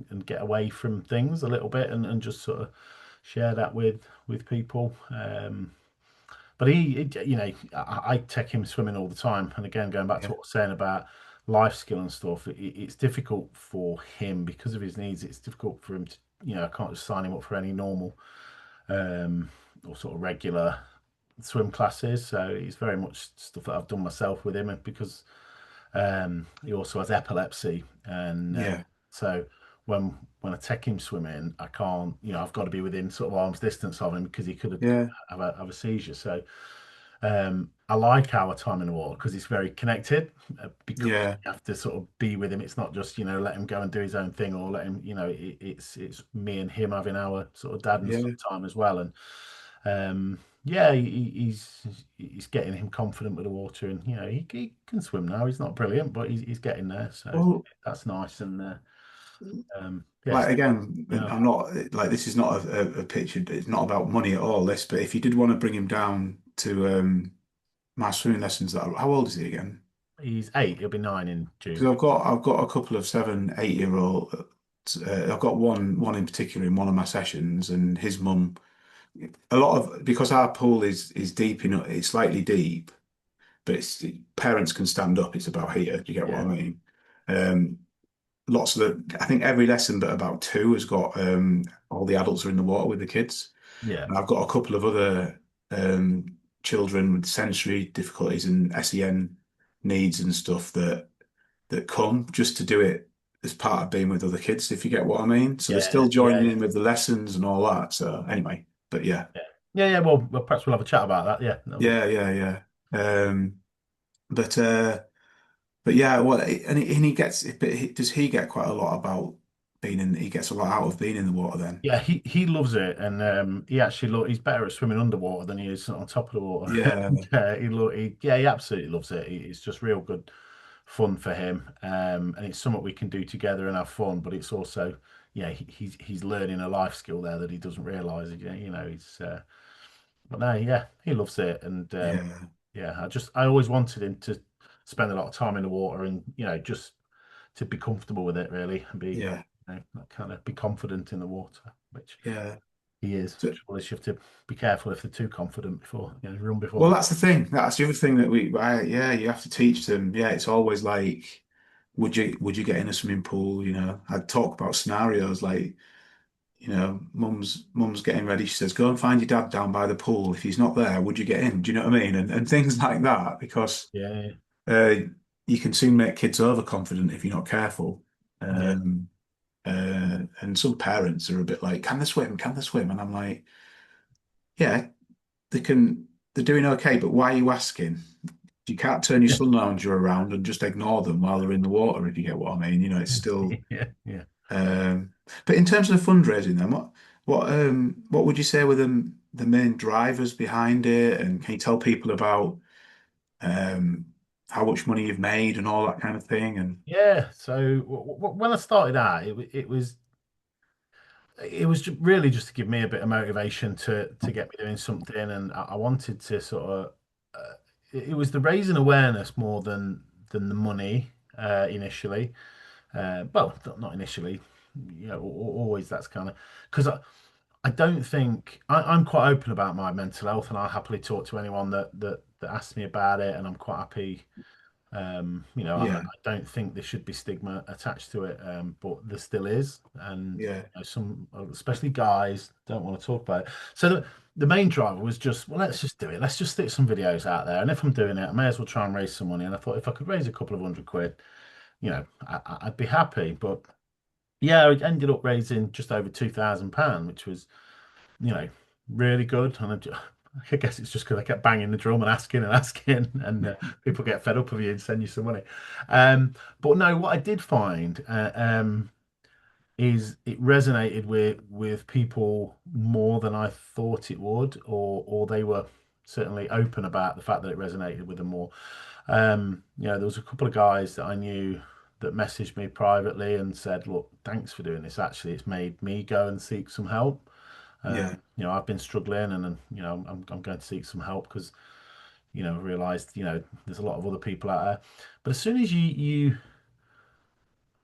[SPEAKER 2] and get away from things a little bit, and just sort of share that with people. But I take him swimming all the time. And again, going back to
[SPEAKER 1] yeah,
[SPEAKER 2] what I was saying about life skill and stuff, it's difficult for him because of his needs. It's difficult for him to, I can't just sign him up for any normal um, or sort of regular swim classes. So it's very much stuff that I've done myself with him, and because he also has epilepsy, and
[SPEAKER 1] yeah,
[SPEAKER 2] so when I take him swimming, I can't. I've got to be within sort of arm's distance of him because he could
[SPEAKER 1] yeah,
[SPEAKER 2] have a seizure. So I like our time in the water because it's very connected. Because
[SPEAKER 1] yeah,
[SPEAKER 2] you have to sort of be with him. It's not just let him go and do his own thing, or let him. It's me and him having our sort of dad and son
[SPEAKER 1] yeah,
[SPEAKER 2] time as well. And yeah, he's getting him confident with the water, and he can swim now. He's not brilliant, but he's getting there. So
[SPEAKER 1] well,
[SPEAKER 2] that's nice. And yes,
[SPEAKER 1] like again,
[SPEAKER 2] yeah,
[SPEAKER 1] I'm not like this is not a picture. It's not about money at all. This, but if you did want to bring him down to my swimming lessons, that how old is he again?
[SPEAKER 2] he's 8. He'll be 9 in
[SPEAKER 1] Because
[SPEAKER 2] June.
[SPEAKER 1] I've got a couple of 7, 8 year old. I've got one in particular in one of my sessions, and his mum. A lot of because our pool is deep enough. It's slightly deep, but parents can stand up. It's about here. Do you get what I
[SPEAKER 2] Yeah,
[SPEAKER 1] mean? Um, Lots of I think every lesson but about two has got all the adults are in the water with the kids.
[SPEAKER 2] yeah,
[SPEAKER 1] And I've got a couple of other children with sensory difficulties and SEN needs and stuff that come just to do it as part of being with other kids, if you get what I mean. So they're
[SPEAKER 2] yeah,
[SPEAKER 1] still
[SPEAKER 2] yeah,
[SPEAKER 1] joining in with the lessons and all that. So anyway, but yeah,
[SPEAKER 2] yeah, yeah, yeah. Well, perhaps we'll have a chat about that. Yeah, that'll be.
[SPEAKER 1] yeah, yeah, yeah. But but yeah, well, and he gets. But does he get quite a lot about being in? He gets a lot out of being in the water then.
[SPEAKER 2] Yeah, he loves it, and he actually he's better at swimming underwater than he is on top of the water.
[SPEAKER 1] Yeah,
[SPEAKER 2] And, he absolutely loves it. It's just real good fun for him, and it's something we can do together and have fun. But it's also, he's learning a life skill there that he doesn't realise. He's but no, yeah, he loves it, and
[SPEAKER 1] yeah,
[SPEAKER 2] yeah, I always wanted him to spend a lot of time in the water, and just to be comfortable with it really, and be
[SPEAKER 1] yeah,
[SPEAKER 2] kind of be confident in the water, which
[SPEAKER 1] yeah.
[SPEAKER 2] he is.
[SPEAKER 1] So,
[SPEAKER 2] Well, you have to be careful if they're too confident before, run before
[SPEAKER 1] well,
[SPEAKER 2] they.
[SPEAKER 1] that's the thing. That's the other thing that yeah, you have to teach them. Yeah, it's always like, would you get in a swimming pool? I'd talk about scenarios like, mum's getting ready. She says, go and find your dad down by the pool. If he's not there, would you get in? Do you know what I mean? And things like that, because
[SPEAKER 2] Yeah,
[SPEAKER 1] uh, you can soon make kids overconfident if you're not careful.
[SPEAKER 2] yeah,
[SPEAKER 1] Um, and some parents are a bit like, can they swim? Can they swim? And I'm like, yeah, they can. They're doing okay, but why are you asking? You can't turn your
[SPEAKER 2] yeah,
[SPEAKER 1] sun lounger around and just ignore them while they're in the water, if you get what I mean. It's still.
[SPEAKER 2] yeah, yeah.
[SPEAKER 1] Um, but in terms of fundraising, then what would you say were the main drivers behind it? And can you tell people about um, how much money you've made and all that kind of thing? And
[SPEAKER 2] Yeah. So when I started out, it was it was really just to give me a bit of motivation to get me doing something, and I wanted to sort of. It was the raising awareness more than the money initially. Well, not initially. Always that's kind of because I don't think I'm quite open about my mental health, and I'll happily talk to anyone that asks me about it, and I'm quite happy. I
[SPEAKER 1] Yeah,
[SPEAKER 2] don't think there should be stigma attached to it, but there still is, and
[SPEAKER 1] yeah,
[SPEAKER 2] some, especially guys, don't want to talk about it. So the main driver was just, well, let's just do it. Let's just stick some videos out there, and if I'm doing it, I may as well try and raise some money. And I thought if I could raise a couple of £100, I'd be happy. But yeah, it ended up raising just over £2,000, which was, you know, really good. And I guess it's just because I kept banging the drum and asking, and people get fed up of you and send you some money. But no, what I did find is it resonated with people more than I thought it would, or they were certainly open about the fact that it resonated with them more. There was a couple of guys that I knew that messaged me privately and said, "Look, thanks for doing this. Actually, it's made me go and seek some help.
[SPEAKER 1] yeah,
[SPEAKER 2] I've been struggling, and I'm going to seek some help because I realised there's a lot of other people out there. But as soon as you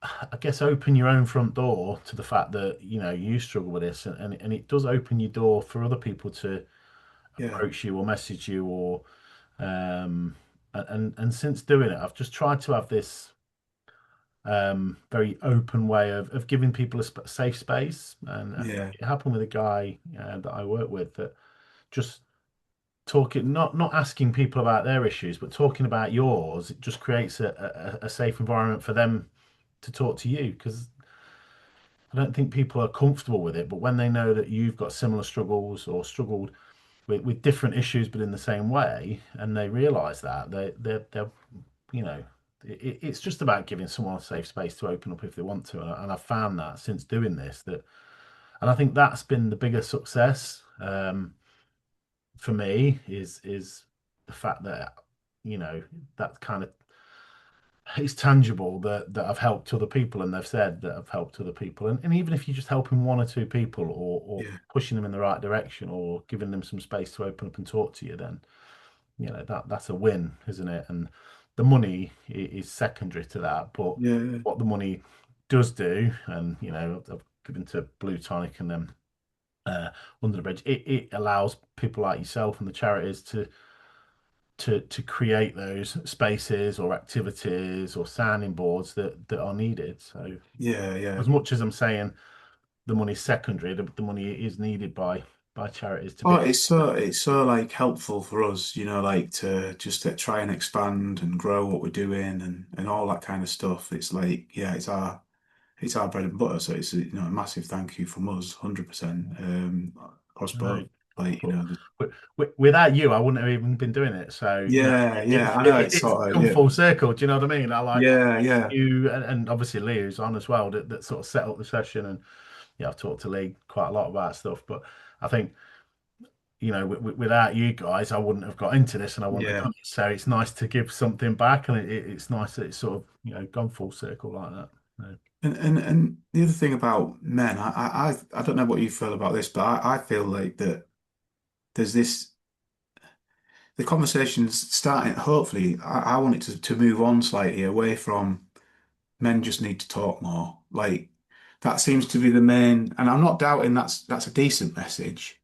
[SPEAKER 2] I guess open your own front door to the fact that you struggle with this, and it does open your door for other people to
[SPEAKER 1] yeah,
[SPEAKER 2] approach you or message you or and since doing it, I've just tried to have this very open way of giving people a safe space, and
[SPEAKER 1] yeah,
[SPEAKER 2] it happened with a guy that I work with that just talking, not asking people about their issues, but talking about yours. It just creates a safe environment for them to talk to you because I don't think people are comfortable with it. But when they know that you've got similar struggles or struggled with different issues but in the same way, and they realize that they're you know it's just about giving someone a safe space to open up if they want to, and I've found that since doing this, that and I think that's been the biggest success for me is the fact that that kind of it's tangible that I've helped other people, and they've said that I've helped other people, and even if you're just helping one or two people, or
[SPEAKER 1] yeah,
[SPEAKER 2] pushing them in the right direction, or giving them some space to open up and talk to you, then that's a win, isn't it? And the money is secondary to that, but
[SPEAKER 1] yeah,
[SPEAKER 2] what the money does do, and I've given to Bluetonic and then uh, under the bridge, it allows people like yourself and the charities to create those spaces or activities or sounding boards that are needed. So
[SPEAKER 1] yeah, yeah.
[SPEAKER 2] as much as I'm saying the money's secondary, the money is needed by charities to
[SPEAKER 1] Oh,
[SPEAKER 2] be.
[SPEAKER 1] it's so like helpful for us, like to just to try and expand and grow what we're doing and all that kind of stuff. It's like, yeah, it's our bread and butter. So it's a massive thank you from us, 100%. Across
[SPEAKER 2] No,
[SPEAKER 1] both, like
[SPEAKER 2] but without you, I wouldn't have even been doing it. So
[SPEAKER 1] yeah, yeah. I know it's
[SPEAKER 2] it's
[SPEAKER 1] sort of
[SPEAKER 2] come
[SPEAKER 1] yeah,
[SPEAKER 2] full circle. Do you know what I mean? I like
[SPEAKER 1] yeah, yeah,
[SPEAKER 2] you, and obviously Lee, who's on as well, that sort of set up the session. And yeah, I've talked to Lee quite a lot about stuff. But I think without you guys, I wouldn't have got into this, and I wouldn't have
[SPEAKER 1] yeah.
[SPEAKER 2] done it. So it's nice to give something back, and it's nice that it's sort of gone full circle like that. So,
[SPEAKER 1] And the other thing about men, I don't know what you feel about this, but I feel like that there's this the conversation's starting. Hopefully, I want it to move on slightly away from men just need to talk more. Like that seems to be the main, and I'm not doubting that's a decent message,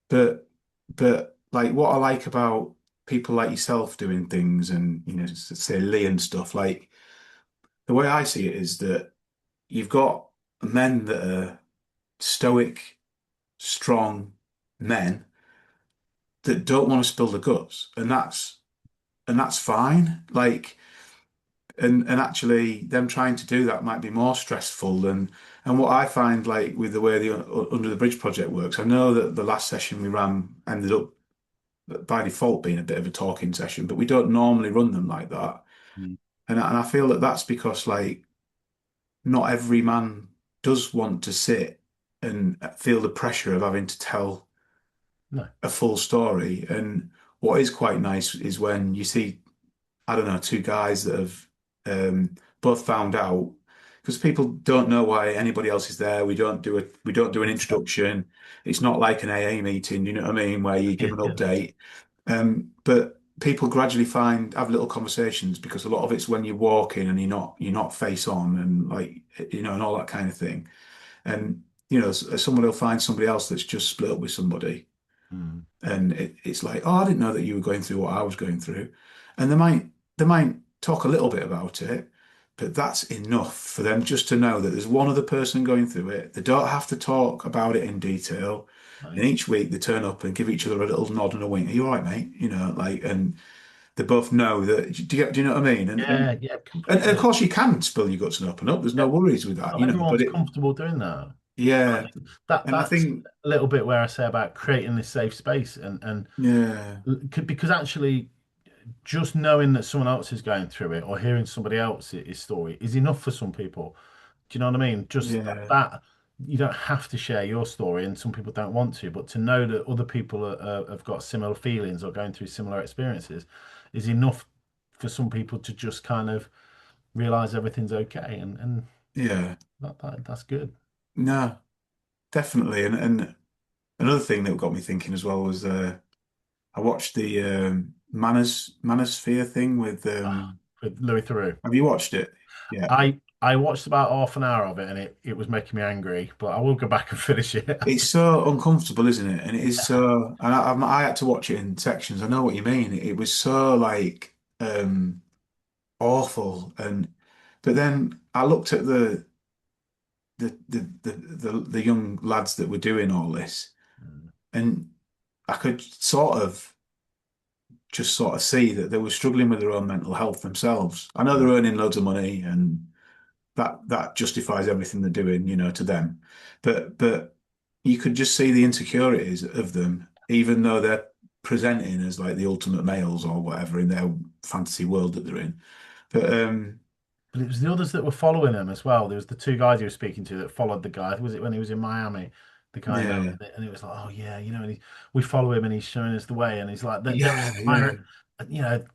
[SPEAKER 1] but like what I like about people like yourself doing things and say Lee and stuff, like the way I see it is that you've got men that are stoic, strong men that don't want to spill the guts, and that's fine. Like, and actually, them trying to do that might be more stressful than. And what I find, like with the way the Under the Bridge project works, I know that the last session we ran ended up by default being a bit of a talking session, but we don't normally run them like that.
[SPEAKER 2] mm,
[SPEAKER 1] And I feel that that's because like not every man does want to sit and feel the pressure of having to tell
[SPEAKER 2] no,
[SPEAKER 1] a full story. And what is quite nice is when you see, I don't know, two guys that have both found out. because people don't know why anybody else is there. We don't do an introduction. It's not like an AA meeting, you know what I mean, where you give an
[SPEAKER 2] Yeah.
[SPEAKER 1] update. But people gradually have little conversations because a lot of it's when you're walking and you're not face on and like and all that kind of thing. And someone will find somebody else that's just split up with somebody,
[SPEAKER 2] Mm.
[SPEAKER 1] and it's like, oh, I didn't know that you were going through what I was going through, and they might talk a little bit about it, but that's enough for them just to know that there's one other person going through it. They don't have to talk about it in detail. And
[SPEAKER 2] No.
[SPEAKER 1] each week they turn up and give each other a little nod and a wink. Are you all right, mate? Like, and they both know that. Do you know what I mean? And
[SPEAKER 2] Yeah,
[SPEAKER 1] and
[SPEAKER 2] yeah,
[SPEAKER 1] and of
[SPEAKER 2] completely.
[SPEAKER 1] course you can spill your guts and open up. There's no
[SPEAKER 2] Yeah.
[SPEAKER 1] worries with that,
[SPEAKER 2] Not
[SPEAKER 1] But
[SPEAKER 2] everyone's comfortable doing that.
[SPEAKER 1] yeah, and I
[SPEAKER 2] That's
[SPEAKER 1] think,
[SPEAKER 2] a little bit where I say about creating this safe space and
[SPEAKER 1] yeah,
[SPEAKER 2] because actually just knowing that someone else is going through it or hearing somebody else's story is enough for some people. Do you know what I mean? Just
[SPEAKER 1] yeah,
[SPEAKER 2] that you don't have to share your story, and some people don't want to, but to know that other people have got similar feelings or going through similar experiences is enough for some people to just kind of realize everything's okay, and
[SPEAKER 1] yeah.
[SPEAKER 2] that's good.
[SPEAKER 1] No, definitely. And another thing that got me thinking as well was I watched the Manosphere thing with
[SPEAKER 2] With Louis Theroux.
[SPEAKER 1] have you watched it? Yeah.
[SPEAKER 2] I watched about half an hour of it and it was making me angry, but I will go back and finish it.
[SPEAKER 1] It's so uncomfortable, isn't it? And it is so, and I had to watch it in sections. I know what you mean. It was so like awful, but then I looked at the young lads that were doing all this, and I could sort of see that they were struggling with their own mental health themselves. I know they're earning loads of money, and that justifies everything they're doing, to them. But you could just see the insecurities of them, even though they're presenting as like the ultimate males or whatever in their fantasy world that they're in. But
[SPEAKER 2] But it was the others that were following him as well. There was the two guys he was speaking to that followed the guy. Was it when he was in Miami? The guy in Miami,
[SPEAKER 1] yeah,
[SPEAKER 2] and it was like, oh yeah, and we follow him, and he's showing us the way, and he's like, they're
[SPEAKER 1] yeah, yeah,
[SPEAKER 2] admiring,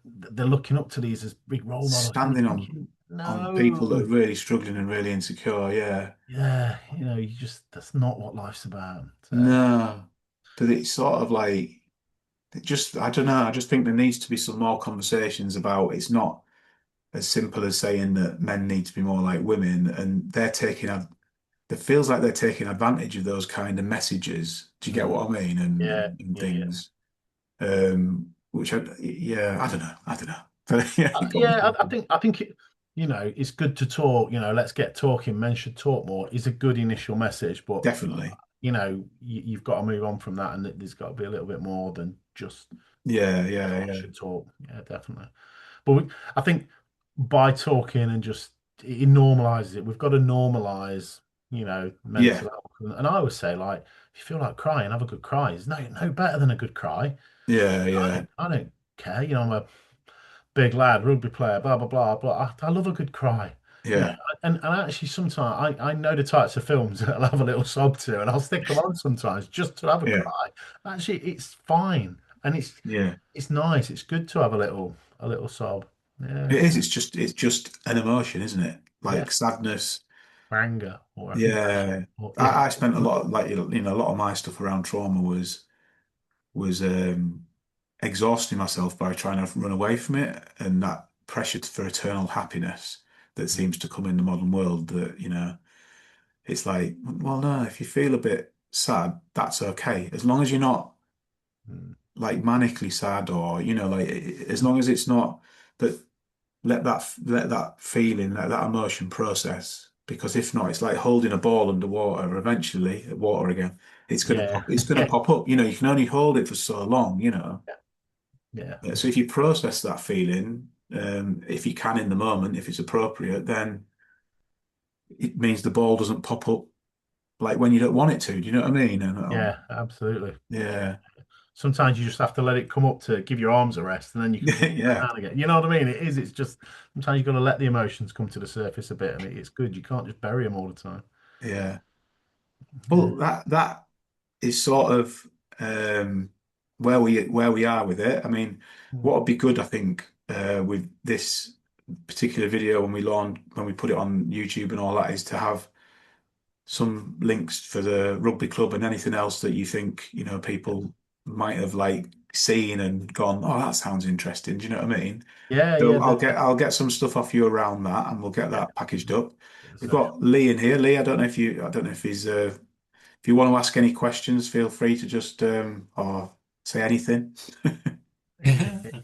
[SPEAKER 2] they're looking up to these as big role models, and you're
[SPEAKER 1] standing
[SPEAKER 2] thinking,
[SPEAKER 1] on people that are
[SPEAKER 2] no,
[SPEAKER 1] really struggling and really insecure. Yeah,
[SPEAKER 2] yeah, you just that's not what life's about. So,
[SPEAKER 1] no, but it's sort of like I don't know. I just think there needs to be some more conversations about it's not as simple as saying that men need to be more like women, and it feels like they're taking advantage of those kind of messages. Do you get
[SPEAKER 2] mm,
[SPEAKER 1] what I mean? And
[SPEAKER 2] yeah,
[SPEAKER 1] and
[SPEAKER 2] yeah, yeah.
[SPEAKER 1] things, which yeah, I don't know, but yeah, it got me
[SPEAKER 2] Yeah,
[SPEAKER 1] thinking.
[SPEAKER 2] I think it's good to talk. Let's get talking. Men should talk more. Is a good initial message, but
[SPEAKER 1] Definitely,
[SPEAKER 2] you've got to move on from that, and there's got to be a little bit more than just
[SPEAKER 1] yeah, yeah,
[SPEAKER 2] everyone
[SPEAKER 1] yeah,
[SPEAKER 2] should talk. Yeah, definitely. But I think by talking and just it normalizes it. We've got to normalize,
[SPEAKER 1] yeah,
[SPEAKER 2] mental health. And I always say, like, if you feel like crying, have a good cry. There's no better than a good cry.
[SPEAKER 1] yeah, yeah,
[SPEAKER 2] I don't care. I'm a big lad, rugby player, blah blah blah. But I love a good cry. You know,
[SPEAKER 1] yeah,
[SPEAKER 2] and actually sometimes I know the types of films that I'll have a little sob to, and I'll stick them on sometimes just to have a
[SPEAKER 1] yeah,
[SPEAKER 2] cry. Actually, it's fine, and
[SPEAKER 1] yeah.
[SPEAKER 2] it's nice. It's good to have a little sob. Yeah,
[SPEAKER 1] It is. It's just an emotion, isn't it?
[SPEAKER 2] yeah,
[SPEAKER 1] Like sadness.
[SPEAKER 2] anger or aggression.
[SPEAKER 1] Yeah,
[SPEAKER 2] Or, yeah,
[SPEAKER 1] I spent a lot, like a lot of my stuff around trauma was exhausting myself by trying to run away from it, and that pressure for eternal happiness that seems to come in the modern world. That it's like, well, no, if you feel a bit sad, that's okay, as long as you're not
[SPEAKER 2] Mm.
[SPEAKER 1] like manically sad, or like as long as it's not. But let that feeling, let that emotion process. Because if not, it's like holding a ball underwater. Eventually, water again, it's gonna
[SPEAKER 2] Yeah,
[SPEAKER 1] pop. It's gonna
[SPEAKER 2] yeah,
[SPEAKER 1] pop up. You can only hold it for so long.
[SPEAKER 2] yeah,
[SPEAKER 1] So if you process that feeling, if you can in the moment, if it's appropriate, then it means the ball doesn't pop up like when you don't want it to. Do you know what I mean? And
[SPEAKER 2] yeah, absolutely. Yeah.
[SPEAKER 1] yeah,
[SPEAKER 2] Sometimes you just have to let it come up to give your arms a rest, and then you can put it back
[SPEAKER 1] yeah,
[SPEAKER 2] down again. You know what I mean? It is. It's just sometimes you've got to let the emotions come to the surface a bit, and it's good. You can't just bury them all the time.
[SPEAKER 1] yeah.
[SPEAKER 2] Yeah.
[SPEAKER 1] Well, that is sort of um, where we are with it. I mean,
[SPEAKER 2] Mm.
[SPEAKER 1] what would be good, I think, with this. particular video when we put it on YouTube and all that is to have some links for the rugby club and anything else that you think, people might have like seen and gone, oh, that sounds interesting. Do you know what I mean?
[SPEAKER 2] Yeah, yeah,
[SPEAKER 1] So I'll get some stuff off you around that and we'll get
[SPEAKER 2] yeah.
[SPEAKER 1] that packaged up. We've
[SPEAKER 2] So,
[SPEAKER 1] got Lee in here. Lee, I don't know if he's if you want to ask any questions, feel free to just or say anything.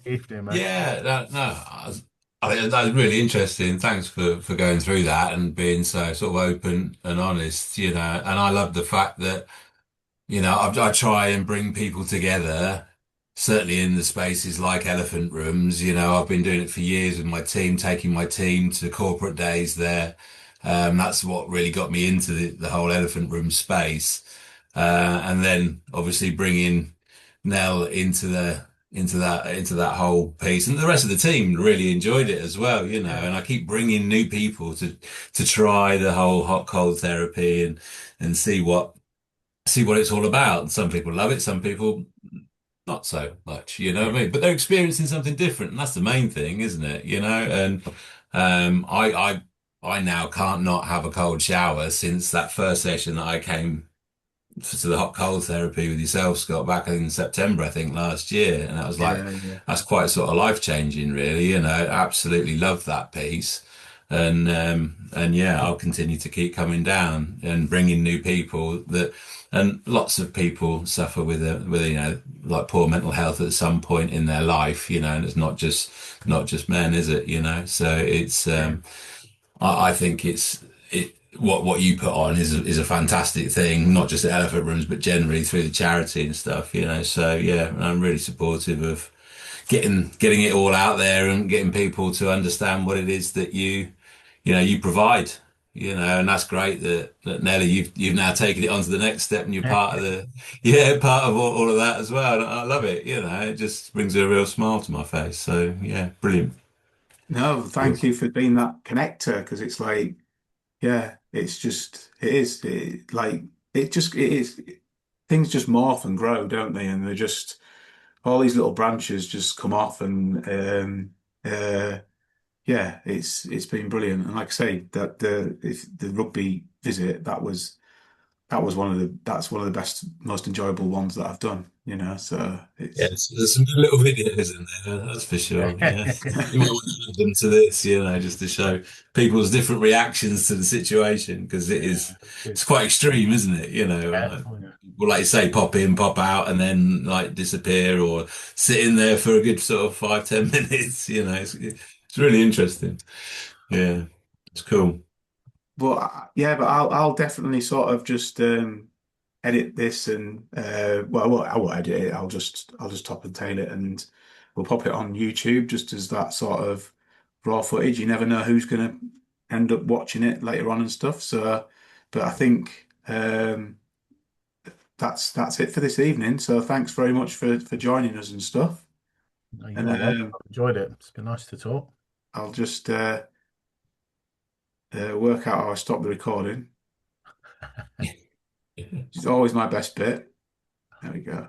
[SPEAKER 2] evening, mate.
[SPEAKER 3] Yeah, no, I think that was really interesting. Thanks for going through that and being so sort of open and honest, And I love the fact that, I try and bring people together, certainly in the spaces like elephant rooms. I've been doing it for years with my team, taking my team to corporate days there. That's what really got me into the whole elephant room space. And then obviously bringing Nell into that whole piece, and the rest of the team really enjoyed it as well,
[SPEAKER 2] Yeah,
[SPEAKER 3] And I keep bringing new people to try the whole hot cold therapy and see what it's all about. And some people love it, some people not so much, you know
[SPEAKER 2] yeah,
[SPEAKER 3] what I mean? But they're experiencing something different, and that's the main thing, isn't it? And I now can't not have a cold shower since that first session that I came to the hot cold therapy with yourself, Scott, back in September, I think, last year. And that was like,
[SPEAKER 1] Yeah, yeah,
[SPEAKER 3] that's quite sort of life changing, really. Absolutely love that piece. And yeah, I'll continue to keep coming down and bringing new people and lots of people suffer with like poor mental health at some point in their life, and it's not just men, is it? So it's,
[SPEAKER 1] yeah.
[SPEAKER 3] I think what you put on is a fantastic thing, not just at Elephant Rooms, but generally through the charity and stuff. So yeah, I'm really supportive of getting it all out there and getting people to understand what it is that you provide. And that's great that Nelly, you've now taken it on to the next step and you're part of part of all of that as well. And I love it. It just brings a real smile to my face. So yeah, brilliant.
[SPEAKER 1] No, thank you for being that connector because it's like, yeah, it's just it is things just morph and grow, don't they? And they're just all these little branches just come off and yeah, it's been brilliant. And like I say, that the rugby visit that was that's one of the best, most enjoyable ones that I've done. So it's
[SPEAKER 3] Yes, there's some good little videos in there, that's for sure. Yeah. You might want to add them to this, just to show people's different reactions to the situation, because
[SPEAKER 2] yeah.
[SPEAKER 3] it's
[SPEAKER 2] Good.
[SPEAKER 3] quite extreme, isn't it?
[SPEAKER 2] Yeah, oh, yeah.
[SPEAKER 3] People, like you say, pop in, pop out, and then like disappear or sit in there for a good sort of 5, 10 minutes. It's really interesting. Yeah, it's cool.
[SPEAKER 1] but yeah, but I'll definitely sort of just edit this and well, I won't edit it. I'll just top and tail it and we'll pop it on YouTube just as that sort of raw footage. You never know who's going to end up watching it later on and stuff. So, but I think that's it for this evening. So thanks very much for joining us and stuff.
[SPEAKER 2] No,
[SPEAKER 1] And
[SPEAKER 2] you are welcome. I've enjoyed it. It's been nice to talk.
[SPEAKER 1] I'll just work out how I stop the recording. It's always my best bit. There we go.